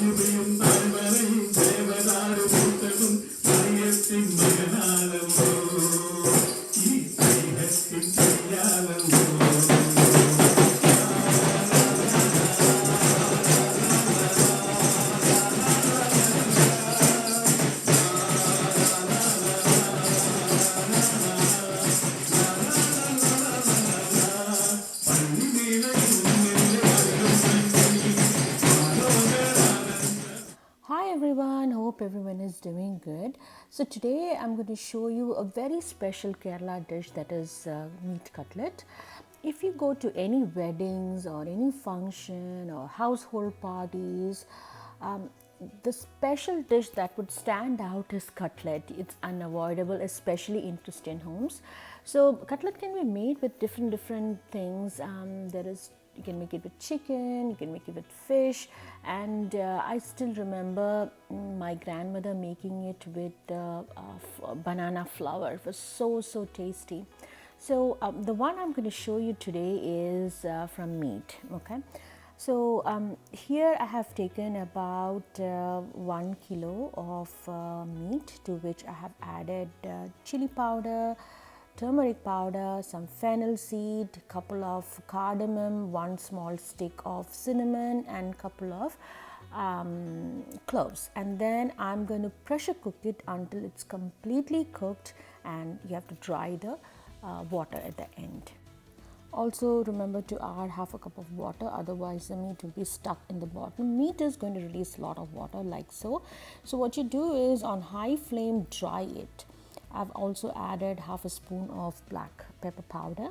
Hi everyone, hope everyone is doing good. So today I'm going to show you a very special Kerala dish, that is meat cutlet. If you go to any weddings or any function or household parties, um, the special dish that would stand out is cutlet. It's unavoidable, especially in Christian homes. So cutlet can be made with different things. There is, you can make it with chicken, you can make it with fish, and I still remember my grandmother making it with banana flour. It was so tasty. So the one I'm going to show you today is from meat. Okay, so here I have taken about 1 kilo of meat, to which I have added chili powder, turmeric powder, some fennel seed, couple of cardamom, 1 small stick of cinnamon, and couple of cloves. And then I'm going to pressure cook it until it's completely cooked, and you have to dry the water at the end. Also remember to add half a cup of water, otherwise the meat will be stuck in the bottom. Meat is going to release a lot of water like so. So what you do is, on high flame, dry it. I've also added half a spoon of black pepper powder.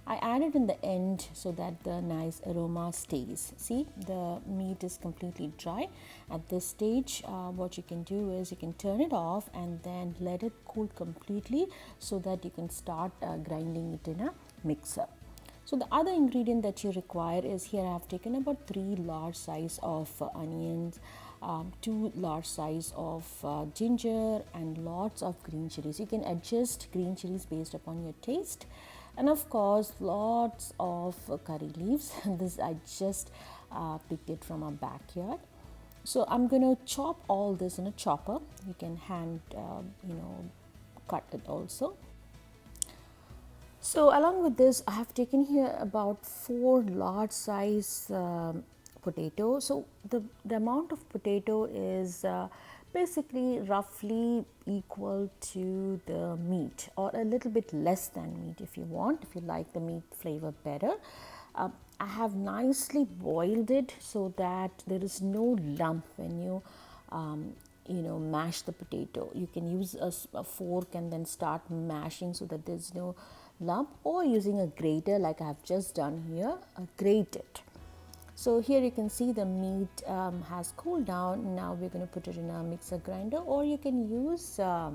I added in the end so that the nice aroma stays. See, the meat is completely dry. At this stage, what you can do is you can turn it off and then let it cool completely, so that you can start grinding it in a mixer. So the other ingredient that you require is, here I have taken about 3 large size of onions, 2 large size of ginger, and lots of green chilies. You can adjust green chilies based upon your taste, and of course lots of curry leaves. This I just picked it from our backyard. So I'm going to chop all this in a chopper. You can hand cut it also. So along with this, I have taken here about 4 large size potato. So the amount of potato is basically roughly equal to the meat, or a little bit less than meat if you want, if you like the meat flavor better. I have nicely boiled it so that there is no lump when you mash the potato. You can use a fork and then start mashing so that there's no lump, or using a grater like I have just done here, grate it. So here you can see the meat has cooled down. Now we're going to put it in a mixer grinder, or you can use the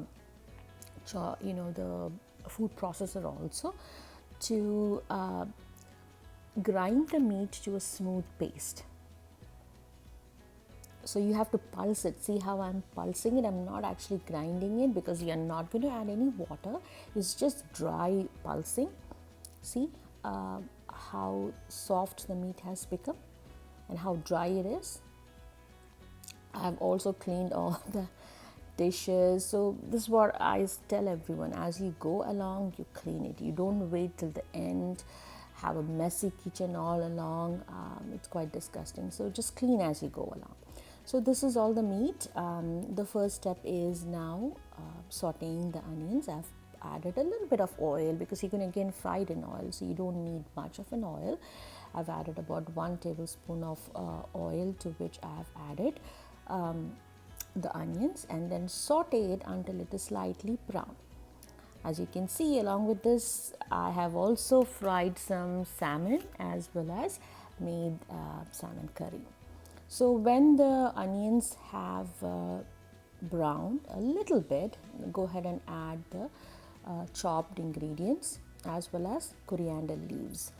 food processor also to grind the meat to a smooth paste. So you have to pulse it. See how I'm pulsing it? I'm not actually grinding it, because you're not going to add any water. It's just dry pulsing. See how soft the meat has become and how dry it is. I've also cleaned all the dishes. So this is what I tell everyone: as you go along, you clean it. You don't wait till the end, have a messy kitchen all along. It's quite disgusting. So just clean as you go along. So this is all the meat. The first step is now sauteing the onions. I've added a little bit of oil, because you can again fry it in oil, so you don't need much of an oil. I've added about 1 tablespoon of oil, to which I have added the onions, and then saute it until it is slightly brown. As you can see, along with this, I have also fried some salmon, as well as made salmon curry. So when the onions have browned a little bit, go ahead and add the chopped ingredients, as well as coriander leaves.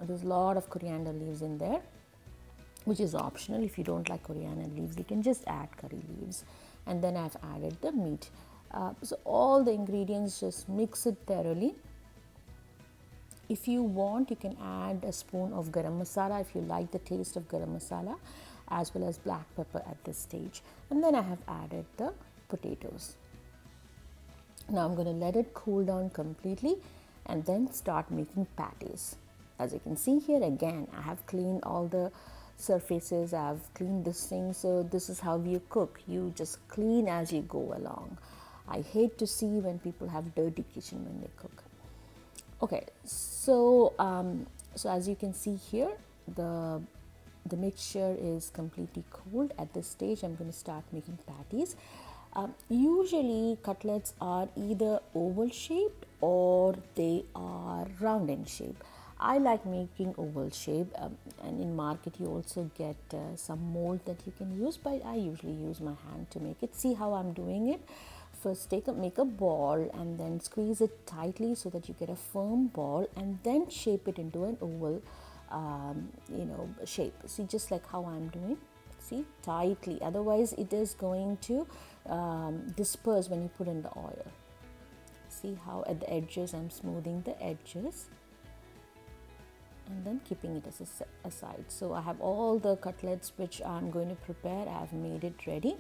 There's a lot of coriander leaves in there, which is optional. If you don't like coriander leaves, you can just add curry leaves. And then I've added the meat. So all the ingredients, just mix it thoroughly. If you want, you can add a spoon of garam masala if you like the taste of garam masala. as well as black pepper at this stage. And then I have added the potatoes. Now I'm going to let it cool down completely and then start making patties. As you can see here, again, I have cleaned all the surfaces, I have cleaned this thing. So this is how you cook. You just clean as you go along. I hate to see when people have dirty kitchen when they cook. Okay, so as you can see here, the mixture is completely cooled. At this stage, I'm going to start making patties. Usually cutlets are either oval shaped or they are round in shape. I like making oval shape, and in market you also get some mold that you can use, but I usually use my hand to make it. See how I'm doing it? First make a ball and then squeeze it tightly so that you get a firm ball, and then shape it into an oval shape. See, just like how I'm doing. See, tightly, otherwise it is going to disperse when you put in the oil. See how at the edges I'm smoothing the edges and then keeping it as aside. So I have all the cutlets which I'm going to prepare. I have made it ready.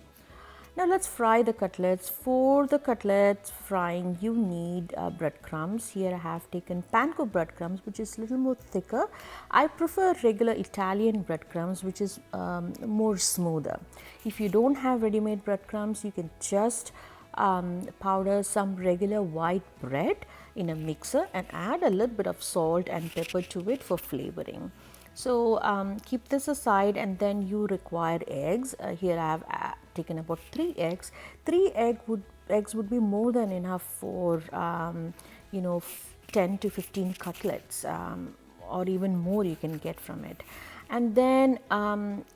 Now let's fry the cutlets. For the cutlets frying, you need breadcrumbs. Here I have taken panko breadcrumbs, which is a little more thicker. I prefer regular Italian breadcrumbs, which is more smoother. If you don't have ready-made breadcrumbs, you can just powder some regular white bread in a mixer and add a little bit of salt and pepper to it for flavoring. So keep this aside, and then you require eggs. Here I have taken about 3 eggs. 3 eggs would be more than enough for 10 to 15 cutlets, or even more you can get from it. And then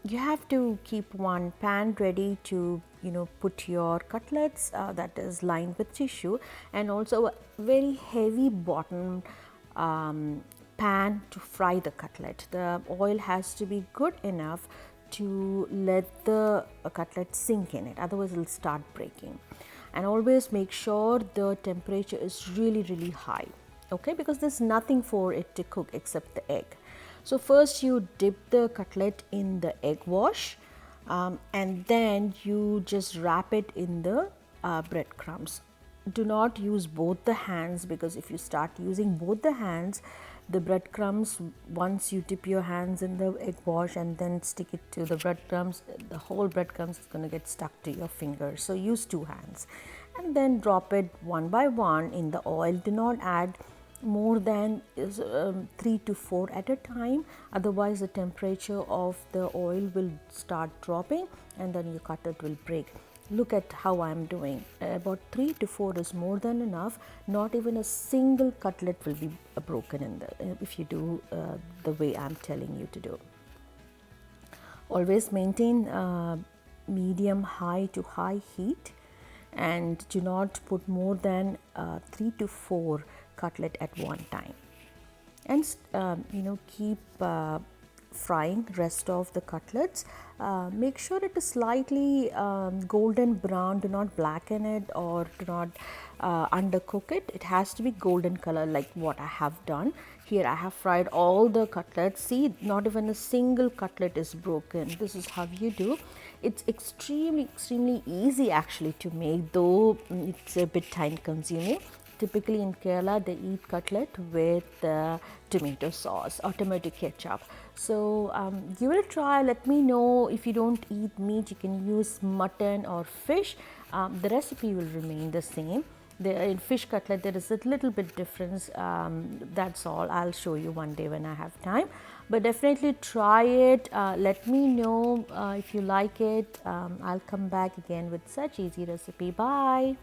you have to keep one pan ready to put your cutlets that is lined with tissue, and also a very heavy bottom pan to fry the cutlet. The oil has to be good enough to let the cutlet sink in it, otherwise it will start breaking. And always make sure the temperature is really high, okay, because there's nothing for it to cook except the egg. So first you dip the cutlet in the egg wash, and then you just wrap it in the breadcrumbs. Do not use both the hands, because if you start using both the hands, the breadcrumbs, once you dip your hands in the egg wash and then stick it to the breadcrumbs, the whole breadcrumbs is going to get stuck to your fingers. So use 2 hands and then drop it one by one in the oil. Do not add more than 3 to 4 at a time, otherwise the temperature of the oil will start dropping and then your cutlet will break. Look at how I am doing. About 3 to 4 is more than enough. Not even a single cutlet will be broken in if you do the way I am telling you to do. Always maintain medium high to high heat, and do not put more than 3 to 4 cutlet at one time. And keep frying rest of the cutlets. Make sure it is slightly golden brown. Do not blacken it or do not undercook it. It has to be golden color like what I have done. Here I have fried all the cutlets. See, not even a single cutlet is broken. This is how you do. It's extremely easy actually to make, though it's a bit time consuming. Typically in Kerala, they eat cutlet with tomato sauce or tomato ketchup. So give it a try. Let me know. If you don't eat meat, you can use mutton or fish. The recipe will remain the same. In fish cutlet, there is a little bit difference. That's all. I'll show you one day when I have time. But definitely try it. Let me know if you like it. I'll come back again with such easy recipe. Bye.